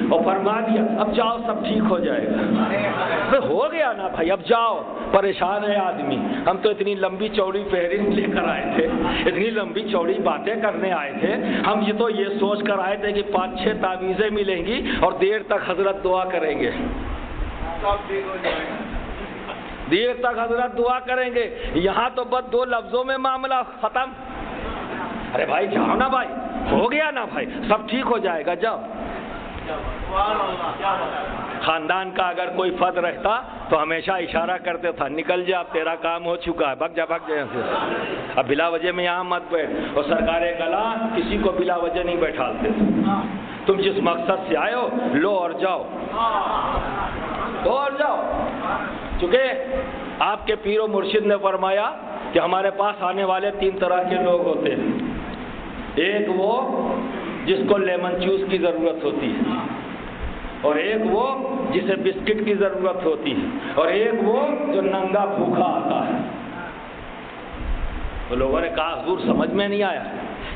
اور فرما دیا اب جاؤ سب ٹھیک ہو جائے گا. ہو گیا نا بھائی, اب جاؤ. پریشان ہے آدمی, ہم تو اتنی لمبی چوڑی فہرست لے کر آئے تھے, اتنی لمبی چوڑی باتیں کرنے آئے تھے, ہم یہ سوچ کر آئے تھے کہ 5-6 تعویذیں ملیں گی اور دیر تک حضرت دعا کریں گے, دیر تک حضرت دعا کریں گے. یہاں تو بس 2 لفظوں میں معاملہ ختم. ارے بھائی جاؤ نا بھائی, ہو گیا نا بھائی, سب ٹھیک ہو جائے گا, جاؤ. خاندان کا اگر کوئی فرد رہتا تو ہمیشہ اشارہ کرتے تھا نکل جا, اب تیرا کام ہو چکا ہے, بھگ جا یہاں سے, اب بلا وجہ میں یہاں مت بیٹھ. اور سرکار کلا کسی کو بلا وجہ نہیں بیٹھالتے تھے. تم جس مقصد سے آئے ہو لو اور جاؤ, لو اور جاؤ. چونکہ آپ کے پیر و مرشد نے فرمایا کہ ہمارے پاس آنے والے 3 طرح کے لوگ ہوتے ہیں. ایک وہ جس کو لیمن جوس کی ضرورت ہوتی ہے, اور ایک وہ جسے بسکٹ کی ضرورت ہوتی ہے, اور ایک وہ جو ننگا بھوکا آتا ہے. تو لوگوں نے کہا حضور سمجھ میں نہیں آیا.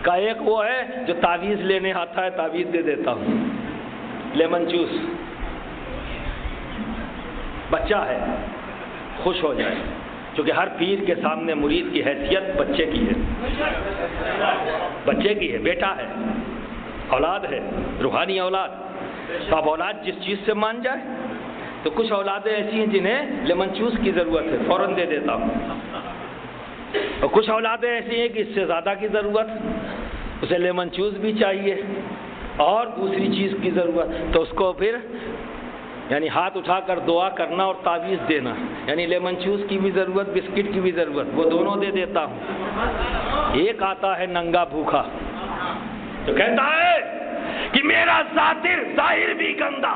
کہا ایک وہ ہے جو تعویذ لینے آتا ہے, تعویذ دے دیتا ہوں, لیمن جوس. بچہ ہے, خوش ہو جائے, کیونکہ ہر پیر کے سامنے مرید کی حیثیت بچے کی ہے, بچے کی ہے, بیٹا ہے, اولاد ہے, روحانی اولاد. تو اب اولاد جس چیز سے مان جائے, تو کچھ اولادیں ایسی ہیں جنہیں لیمن جوس کی ضرورت ہے, فوراً دے دیتا ہوں. اور کچھ اولادیں ایسی ہیں کہ اس سے زیادہ کی ضرورت, اسے لیمن جوس بھی چاہیے اور دوسری چیز کی ضرورت. تو اس کو پھر یعنی ہاتھ اٹھا کر دعا کرنا اور تعویذ دینا, یعنی لیمن جوس کی بھی ضرورت, بسکٹ کی بھی ضرورت, وہ دونوں دے دیتا ہوں. ایک آتا ہے ننگا بھوکا, تو کہتا ہے کہ میرا ظاہر بھی گندا,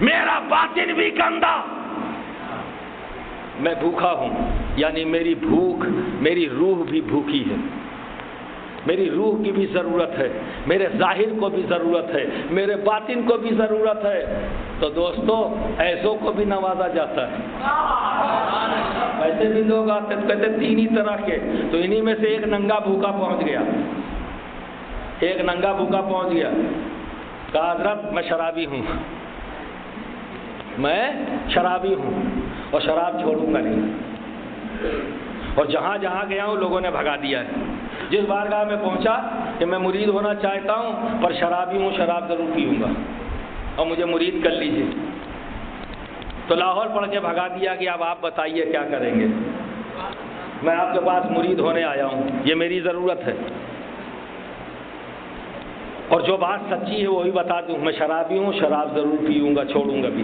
میرا باطن بھی گندا, میں بھوکا ہوں, یعنی میری بھوک, میری روح بھی بھوکی ہے, میری روح کی بھی ضرورت ہے, میرے ظاہر کو بھی ضرورت ہے, میرے باطن کو بھی ضرورت ہے. تو دوستو ایسوں کو بھی نوازا جاتا ہے. ایسے بھی لوگ آتے تو کہتے 3 ہی طرح کے, تو انہی میں سے ایک ننگا بھوکا پہنچ گیا, ایک ننگا بھوکا پہنچ گیا. کہا حضرت میں شرابی ہوں, میں شرابی ہوں اور شراب چھوڑوں گا نہیں. اور جہاں جہاں گیا ہوں لوگوں نے بھگا دیا ہے. جس بارگاہ میں پہنچا کہ میں مرید ہونا چاہتا ہوں پر شرابی ہوں, شراب ضرور پیوں گا اور مجھے مرید کر لیجیے, تو لاہور پڑھ کے بھگا دیا کہ اب آپ بتائیے کیا کریں گے, میں آپ کے پاس مرید ہونے آیا ہوں, یہ میری ضرورت ہے, اور جو بات سچی ہے وہی بتا دوں, میں شرابی ہوں, شراب ضرور پیوں گا, چھوڑوں گا بھی.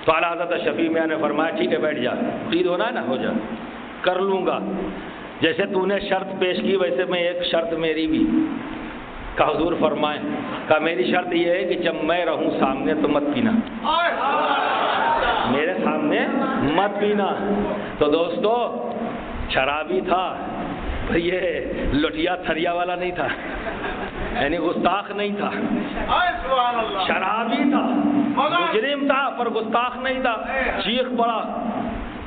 تو اعلیٰ حضرت شفیع میاں نے فرمایا ٹھیک ہے بیٹھ جا, مرید ہونا ہے نا, ہو جا, کر لوں گا. جیسے تو نے شرط پیش کی ویسے میں ایک شرط میری بھی. کہا حضور فرمائیں. کہا میری شرط یہ ہے کہ جب میں رہوں سامنے تو مت پینا, میرے سامنے مت پینا. تو دوستو شرابی تھا, یہ لٹیا تھریا والا نہیں تھا, یعنی گستاخ نہیں تھا, شرابی تھا, مجرم تھا پر گستاخ نہیں تھا. چیخ پڑا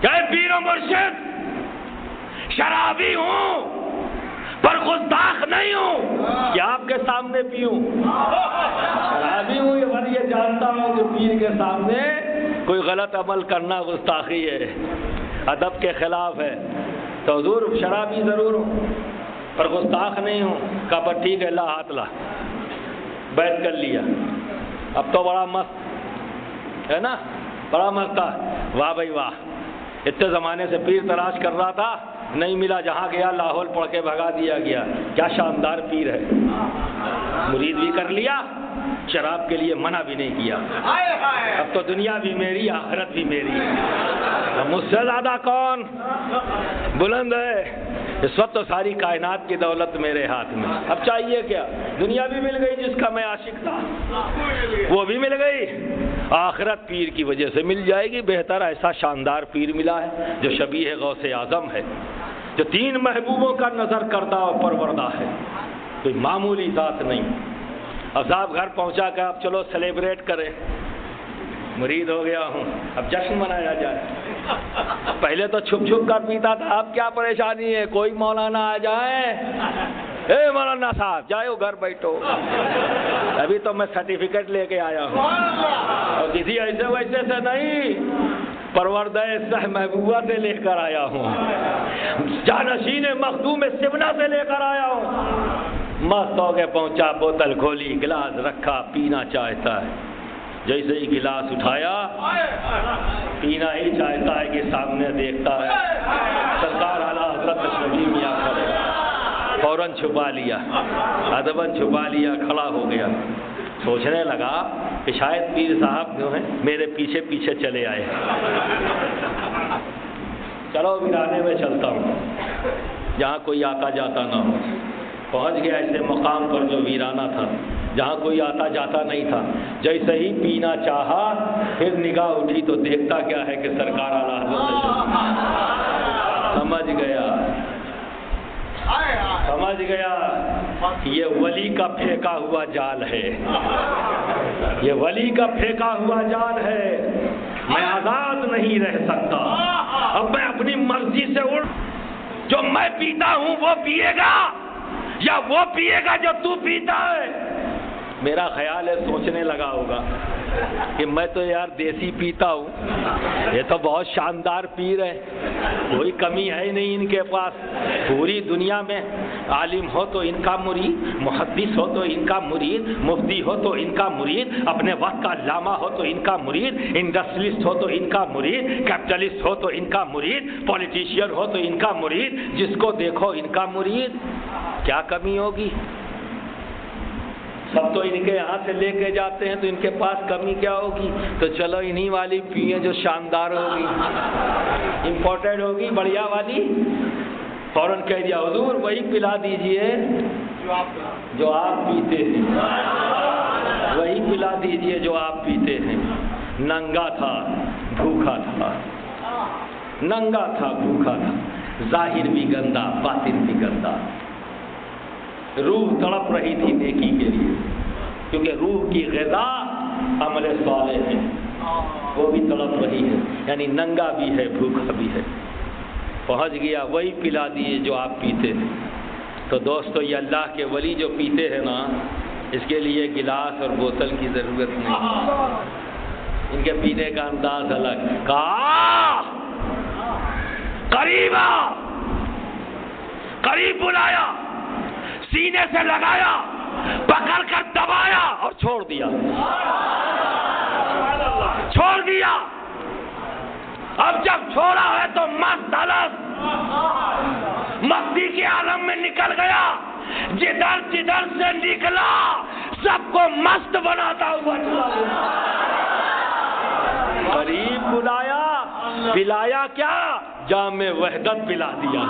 کہ پیر و مرشد شرابی ہوں پر گستاخ نہیں ہوں, کہ آپ کے سامنے پیوں. شرابی ہوں پر یہ جانتا ہوں کہ پیر کے سامنے کوئی غلط عمل کرنا گستاخی ہے, ادب کے خلاف ہے. تو حضور شرابی ضرور ہوں پر گستاخ نہیں ہوں. کہا پر ٹھیک ہے, لا ہاتھ لا, بیعت کر لیا. اب تو بڑا مست ہے نا, بڑا مست تھا. واہ بھائی واہ, اتنے زمانے سے پیر تلاش کر رہا تھا, نہیں ملا, جہاں گیا لاہور پڑھ کے بھگا دیا گیا. کیا شاندار پیر ہے, مرید بھی کر لیا, شراب کے لیے منع بھی نہیں کیا. اب تو دنیا بھی میری, آخرت بھی میری. مجھ سے زیادہ کون بلند ہے؟ اس وقت تو ساری کائنات کی دولت میرے ہاتھ میں. اب چاہیے کیا؟ دنیا بھی مل گئی جس کا میں عاشق تھا, وہ بھی مل گئی, آخرت پیر کی وجہ سے مل جائے گی. بہتر ایسا شاندار پیر ملا ہے جو شبیہ غوث اعظم ہے, جو 3 محبوبوں کا نظر کردہ اور پروردہ ہے, کوئی معمولی ذات نہیں. اب صاحب گھر پہنچا کہ اب چلو سیلیبریٹ کریں, مرید ہو گیا ہوں, اب جشن منایا جائے. پہلے تو چھپ چھپ کر پیتا تھا, اب کیا پریشانی ہے, کوئی مولانا آ جائے اے مولانا صاحب جاؤ گھر بیٹھو، ابھی تو میں سرٹیفکیٹ لے کے آیا ہوں، اور کسی ایسے ویسے سے نہیں، پروردہ سہ محبوبہ سے لے کر آیا ہوں، جانشین مخدوم سبنا سے لے کر آیا ہوں۔ مست ہو کے پہنچا، بوتل کھولی، گلاس رکھا، پینا چاہتا ہے، جیسے ہی گلاس اٹھایا پینا ہی چاہتا ہے کہ سامنے دیکھتا ہے سرکار اعلیٰ حضرت شفیع میاں کھڑے، فوراً چھپا لیا، ادباً چھپا لیا، کھڑا ہو گیا، سوچنے لگا کہ شاید پیر صاحب جو ہیں میرے پیچھے پیچھے چلے آئے، چلو ویرانے میں چلتا ہوں جہاں کوئی آتا جاتا نہ ہو۔ پہنچ گیا ایسے مقام پر جو ویرانہ تھا، جہاں کوئی آتا جاتا نہیں تھا۔ جیسے ہی پینا چاہا پھر نگاہ اٹھی تو دیکھتا کیا ہے کہ سرکار اعلیٰ حضرت سمجھ گیا یہ ولی کا پھینکا ہوا جال ہے، یہ ولی کا پھینکا ہوا جال ہے، میں آزاد نہیں رہ سکتا، اب میں اپنی مرضی سے اڑ، جو میں پیتا ہوں وہ پیے گا یا وہ پیے گا جو تو پیتا ہے۔ میرا خیال ہے سوچنے لگا ہوگا کہ میں تو یار دیسی پیتا ہوں، یہ تو بہت شاندار پیر ہے، کوئی کمی ہے نہیں ان کے پاس، پوری دنیا میں عالم ہو تو ان کا مرید، محدث ہو تو ان کا مرید، مفتی ہو تو ان کا مرید، اپنے وقت کا علامہ ہو تو ان کا مرید، انڈسٹریلسٹ ہو تو ان کا مرید، کیپٹلسٹ ہو تو ان کا مرید، پولیٹیشین ہو تو ان کا مرید، جس کو دیکھو ان کا مرید، کیا کمی ہوگی؟ سب تو ان کے یہاں سے لے کے جاتے ہیں تو ان کے پاس کمی کیا ہوگی؟ تو چلو انہی والی پیئیں جو شاندار ہوگی، امپورٹڈ ہوگی، بڑھیا والی۔ فوراً کہہ دیا حضور وہی پلا دیجئے جو آپ پیتے ہیں، وہی پلا دیجئے جو آپ پیتے ہیں۔ ننگا تھا بھوکا تھا، ننگا تھا بھوکا تھا، ظاہر بھی گندا باطن بھی گندا، روح تڑپ رہی تھی نیکی کے لیے، کیونکہ روح کی غذا عمل صالح ہے، وہ بھی تڑپ رہی ہے، یعنی ننگا بھی ہے بھوکا بھی ہے۔ پہنچ گیا وہی پلا دیے جو آپ پیتے ہیں۔ تو دوستو یہ اللہ کے ولی جو پیتے ہیں نا، اس کے لیے گلاس اور بوتل کی ضرورت نہیں، ان کے پینے کا انداز الگ۔ کہا قریب آ، قریب بلایا، سینے سے لگایا، پکڑ کر دبایا اور چھوڑ دیا، چھوڑ دیا۔ اب جب چھوڑا ہے تو مست مستی کے عالم میں نکل گیا، جدھر جدھر سے نکلا سب کو مست بناتا ہوا چلا گیا۔ قریب بلایا، پلایا کیا؟ جام وحدت پلا دیا،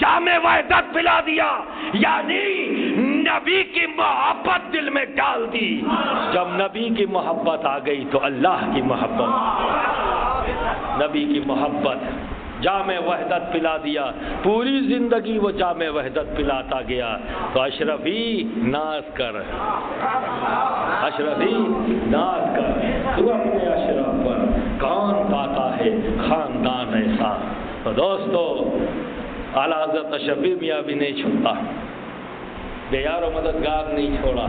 جام وحدت پلا دیا، یعنی نبی کی محبت دل میں ڈال دی۔ جب نبی کی محبت آ گئی تو اللہ کی محبت، نبی کی محبت، جام وحدت پلا دیا، پوری زندگی وہ جام وحدت پلاتا گیا۔ تو اشرفی ناز کر، اشرفی ناز کر، تو اپنے اشرف پر کون پاتا ہے خاندان ایسا۔ تو دوستو اعلیٰ حضرت شفیع میاں بھی نہیں چھوڑا، بے یار و مددگار نہیں چھوڑا۔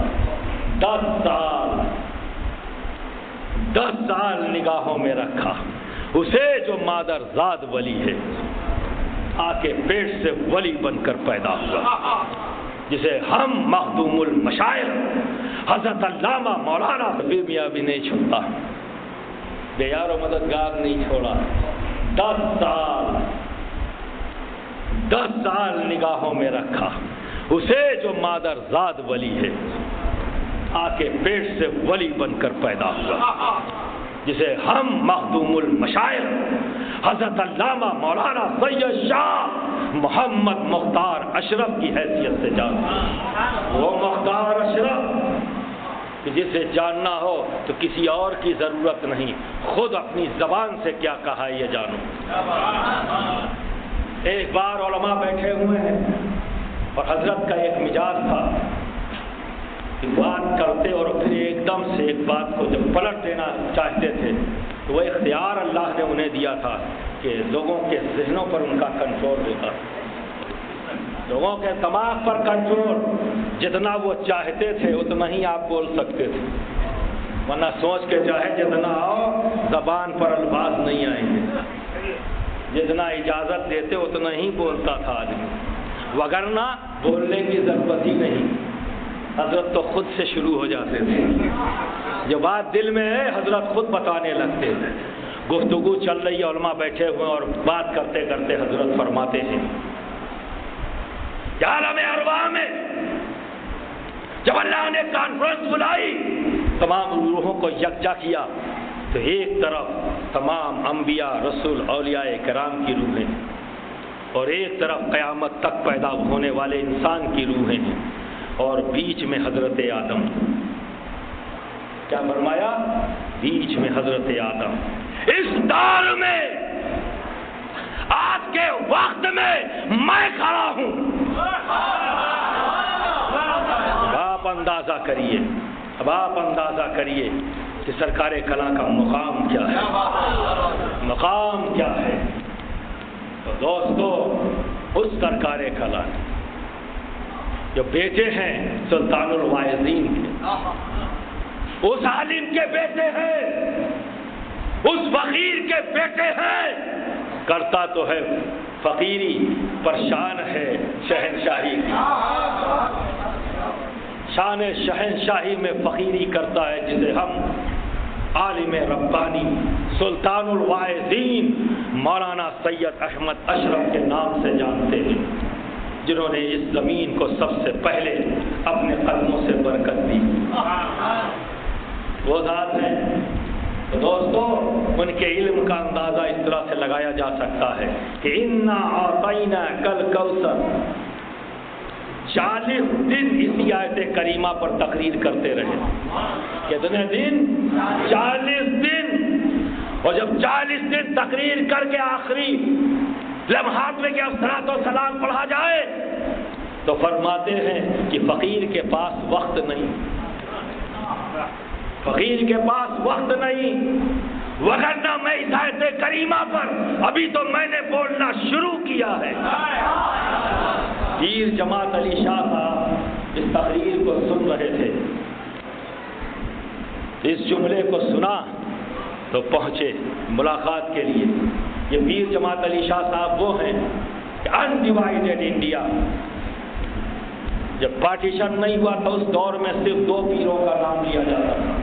10 سال نگاہوں میں رکھا اسے جو مادر زاد ولی ہے، آ کے پیٹ سے ولی بن کر پیدا ہوا، جسے ہم مخدوم المشائخ حضرت علامہ مولانا شفیع میاں بھی نہیں چھوڑا، بے یار و مددگار نہیں چھوڑا۔ 10 سال نگاہوں میں رکھا اسے جو مادر زاد ولی ہے، آ کے پیٹ سے ولی بن کر پیدا ہوا، جسے ہم مخدوم المشائخ حضرت علامہ مولانا سید شاہ محمد مختار اشرف کی حیثیت سے جانتے ہیں۔ وہ مختار اشرف کہ جسے جاننا ہو تو کسی اور کی ضرورت نہیں، خود اپنی زبان سے کیا کہا ہے یہ جانو۔ ایک بار علماء بیٹھے ہوئے ہیں اور حضرت کا ایک مزاج تھا کہ بات کرتے اور پھر ایک دم سے ایک بات کو جب پلٹ دینا چاہتے تھے تو وہ اختیار اللہ نے انہیں دیا تھا کہ لوگوں کے ذہنوں پر ان کا کنٹرول ہوتا۔ لوگوں کے دماغ پر کنٹرول، جتنا وہ چاہتے تھے اتنا ہی آپ بول سکتے تھے، ورنہ سوچ کے چاہے جتنا آؤ زبان پر الفاظ نہیں آئیں گے، جتنا اجازت دیتے اتنا ہی بولتا تھا آدمی، وگرنہ بولنے کی ضرورت ہی نہیں، حضرت تو خود سے شروع ہو جاتے تھے، جو بات دل میں ہے حضرت خود بتانے لگتے تھے۔ گفتگو چل رہی ہے، علماء بیٹھے ہوئے اور بات کرتے کرتے حضرت فرماتے ہیں کہ عالم ارواح میں جب اللہ نے کانفرنس بلائی، تمام روحوں کو یکجا کیا، تو ایک طرف تمام انبیاء، رسول، اولیاء کرام کی روحیں، اور ایک طرف قیامت تک پیدا ہونے والے انسان کی روحیں ہیں، اور بیچ میں حضرت آدم۔ کیا فرمایا؟ بیچ میں حضرت آدم۔ اس دور میں، آج کے وقت میں میں کھڑا ہوں۔ اب آپ اندازہ کریے، اب آپ اندازہ کریے کہ سرکار کلاں کا مقام کیا ہے، مقام کیا ہے۔ تو دوستو، اس سرکار کلاں جو بیٹے ہیں سلطان الواعظین کے، اس عالم کے بیٹے ہیں، اس فقیر کے بیٹے ہیں، کرتا تو ہے فقیری پر شان ہے شہنشاہی کی، شان شہنشاہی میں فقیری کرتا ہے، جسے ہم عالم ربانی سلطان الواعظین مولانا سید احمد اشرف کے نام سے جانتے ہیں، جنہوں نے اس زمین کو سب سے پہلے اپنے قدموں سے برکت دی، وہ ذات ہیں۔ تو دوستو، ان کے علم کا اندازہ اس طرح سے لگایا جا سکتا ہے کہ انا اعطیناک الکوثر، 40 دن اسی آیت کریمہ پر تقریر کرتے رہے۔ کتنے دن؟ 40 دن۔ اور جب 40 دن تقریر کر کے آخری لمحات میں کہ الصلاۃ والسلام پڑھا جائے تو فرماتے ہیں کہ فقیر کے پاس وقت نہیں، فقیر کے پاس وقت نہیں، وگرنہ میں اس آیت کریمہ پر ابھی تو میں نے بولنا شروع کیا ہے۔ پیر جماعت علی شاہ صاحب اس تقریر کو سن رہے تھے، اس جملے کو سنا تو پہنچے ملاقات کے لیے۔ یہ پیر جماعت علی شاہ صاحب وہ ہیں کہ انڈیوائیڈڈ انڈیا، جب پارٹیشن نہیں ہوا تو اس دور میں صرف 2 پیروں کا نام لیا جاتا تھا،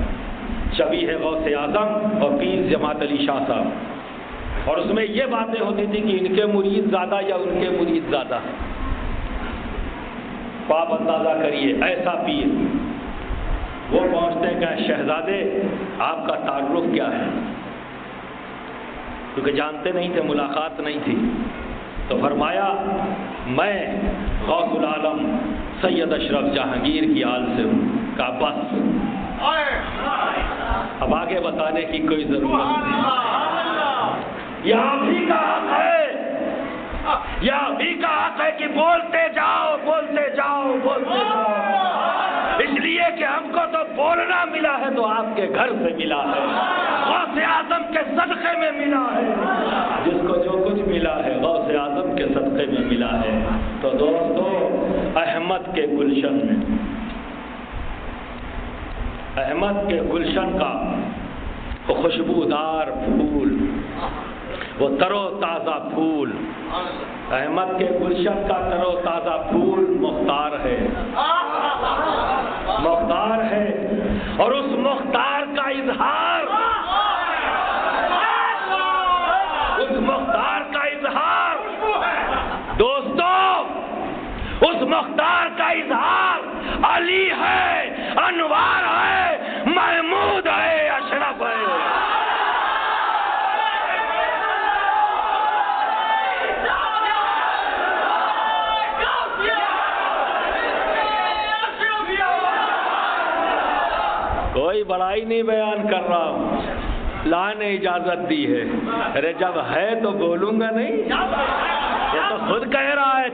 شبیہ غوث اعظم اور پیر جماعت علی شاہ صاحب، اور اس میں یہ باتیں ہوتی تھی کہ ان کے مرید زیادہ یا ان کے مرید زیادہ۔ آپ اندازہ کریے، ایسا پیر وہ پہنچتے ہیں کہ شہزادے آپ کا تعارف کیا ہے، کیونکہ جانتے نہیں تھے، ملاقات نہیں تھی، تو فرمایا میں غوث العالم سید اشرف جہانگیر کی آل سے ہوں۔ کہا بس، اب آگے بتانے کی کوئی ضرورت نہیں، یہ آپ ہی کا حق ہے، یہ آپ ہی کا حق ہے کہ بولتے جاؤ، بولتے جاؤ، بولتے جاؤ، اس لیے کہ ہم کو تو بولنا ملا ہے تو آپ کے گھر سے ملا ہے، غوث اعظم کے صدقے میں ملا ہے، جس کو جو کچھ ملا ہے غوث اعظم کے صدقے میں ملا ہے۔ تو دوستو، احمد کے گلشن میں، احمد کے گلشن کا وہ خوشبودار پھول، وہ تر و تازہ پھول، احمد کے گلشن کا تر و تازہ پھول مختار ہے، مختار ہے، اور اس مختار کا اظہار، اس مختار کا اظہار، دوستو، اس مختار کا اظہار علی ہے، انوار ہے، محمود ہے، اشرف ہے۔ کوئی بڑائی نہیں بیان کر رہا ہوں، اللہ نے اجازت دی ہے، ارے جب ہے تو بولوں گا نہیں، یہ تو خود کہہ رہا ہے